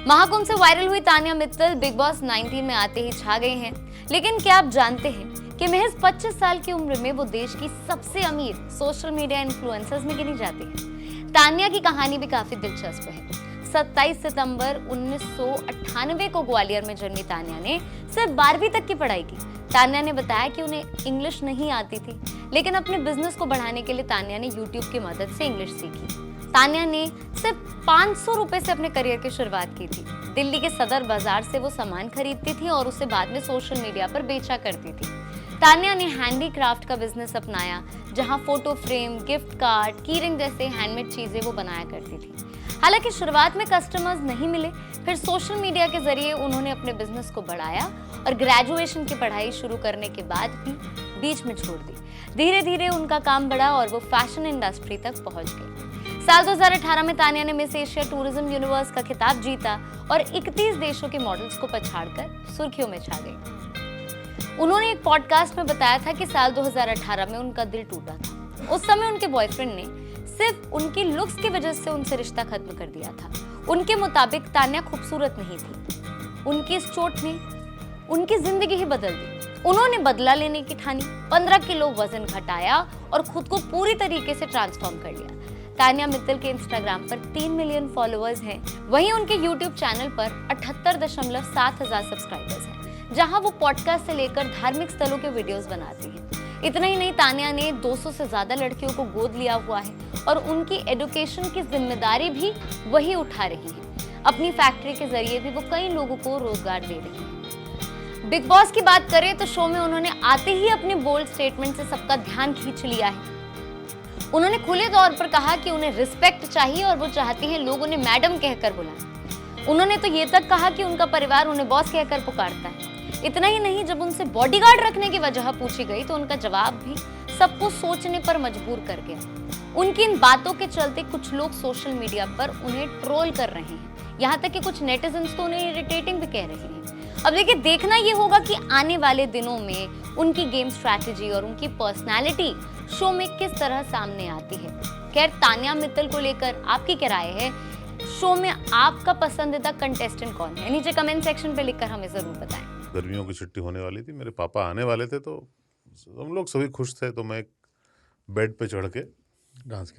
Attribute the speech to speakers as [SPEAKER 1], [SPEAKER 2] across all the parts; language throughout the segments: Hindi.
[SPEAKER 1] महाकुंभ से वायरल हुई तान्या मित्तल बिग बॉस 19 में आते ही छा गई हैं। लेकिन क्या आप जानते हैं कि महज 25 साल की उम्र में वो देश की सबसे अमीर सोशल मीडिया इन्फ्लुएंसर्स में गिनी जाती है। तान्या की कहानी भी काफी दिलचस्प है। 27 सितंबर 1998 को ग्वालियर में जन्मी तान्या ने सिर्फ 12वीं तक की पढ़ाई की। तान्या ने बताया कि उन्हें इंग्लिश नहीं आती थी, लेकिन अपने बिजनेस को बढ़ाने के लिए तान्या ने यूट्यूब की मदद से इंग्लिश सीखी। तान्या ने सिर्फ 500 रुपए से अपने करियर की शुरुआत की थी। दिल्ली के सदर बाजार से वो सामान खरीदती थी और उसे बाद में सोशल मीडिया पर बेचा करती थी। तान्या ने हैंडीक्राफ्ट का बिजनेस अपनाया, जहां photo frame, gift card, keyring जैसे हैंडमेड चीजें वो बनाया करती थी। हालांकि शुरुआत में कस्टमर्स नहीं मिले, फिर सोशल मीडिया के जरिए उन्होंने अपने बिजनेस को बढ़ाया और ग्रेजुएशन की पढ़ाई शुरू करने के बाद भी बीच में छोड़ दी। धीरे धीरे उनका काम बढ़ा और वो फैशन इंडस्ट्री तक पहुंच गई। साल 2018 में तान्या ने मिस एशिया टूरिज्म यूनिवर्स का खिताब जीता और 31 देशों के मॉडल्स को पछाड़कर सुर्खियों में छा गई। उन्होंने एक पॉडकास्ट में बताया था कि साल 2018 में उनका दिल टूटा था। उस समय उनके बॉयफ्रेंड ने सिर्फ उनकी लुक्स की वजह से उनसे रिश्ता खत्म कर दिया था। उनके मुताबिक तान्या खूबसूरत नहीं थी। उनकी इस चोट ने उनकी जिंदगी ही बदल दी। उन्होंने बदला लेने की ठानी, 15 किलो वजन घटाया और खुद को पूरी तरीके से ट्रांसफॉर्म कर लिया। तान्या मित्तल के इंस्टाग्राम पर 3 मिलियन फॉलोअर्स हैं। वहीं उनके यूट्यूब चैनल पर 78.7 हजार सब्सक्राइबर्स हैं, जहां वो पॉडकास्ट से लेकर धार्मिक स्थलों के वीडियोस बनाती हैं। इतना ही नहीं, तान्या ने 200 से ज्यादा लड़कियों को गोद लिया हुआ है और उनकी एजुकेशन की जिम्मेदारी भी वही उठा रही है। अपनी फैक्ट्री के जरिए भी वो कई लोगों को रोजगार दे रही है। बिग बॉस की बात करें तो शो में उन्होंने आते ही अपने बोल्ड स्टेटमेंट से सबका ध्यान खींच लिया है। उन्होंने खुले तौर पर कहा कि उन्हें रिस्पेक्ट चाहिए और वो चाहती हैं लोग उन्हें मैडम कहकर बुलाएं। उन्होंने तो ये तक कहा कि उनका परिवार उन्हें बॉस कहकर पुकारता है। इतना ही नहीं, जब उनसे बॉडीगार्ड रखने की वजह पूछी गई तो उनका जवाब भी सबको सोचने पर मजबूर कर गया। उनकी इन बातों के चलते कुछ लोग सोशल मीडिया पर उन्हें ट्रोल कर रहे हैं। यहाँ तक कि कुछ नेटिजन्स तो उन्हें इरिटेटिंग भी कह रहे हैं। अब देखिए, देखना ये होगा कि आने वाले दिनों में उनकी गेम स्ट्रैटेजी और उनकी पर्सनैलिटी शो में किस तरह सामने आती है। खैर, तान्या मित्तल को लेकर आपकी क्या राय है? शो में आपका पसंदीदा कंटेस्टेंट कौन है? नीचे कमेंट सेक्शन पे लिखकर हमें जरूर बताएं।
[SPEAKER 2] गर्मियों की छुट्टी होने वाली थी, मेरे पापा आने वाले थे, तो हम लोग सभी खुश थे। तो मैं बेड पे चढ़ के डांस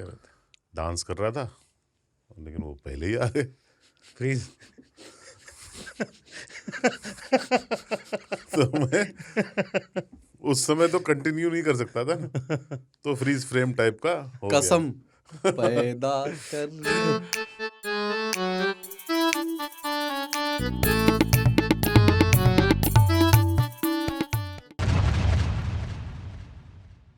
[SPEAKER 2] कर रहा था, लेकिन वो पहले ही आ गए।
[SPEAKER 3] प्लीज
[SPEAKER 2] तो मैं उस समय तो कंटिन्यू नहीं कर सकता था ना, तो फ्रीज फ्रेम टाइप का हो गया।
[SPEAKER 3] कसम पैदा कर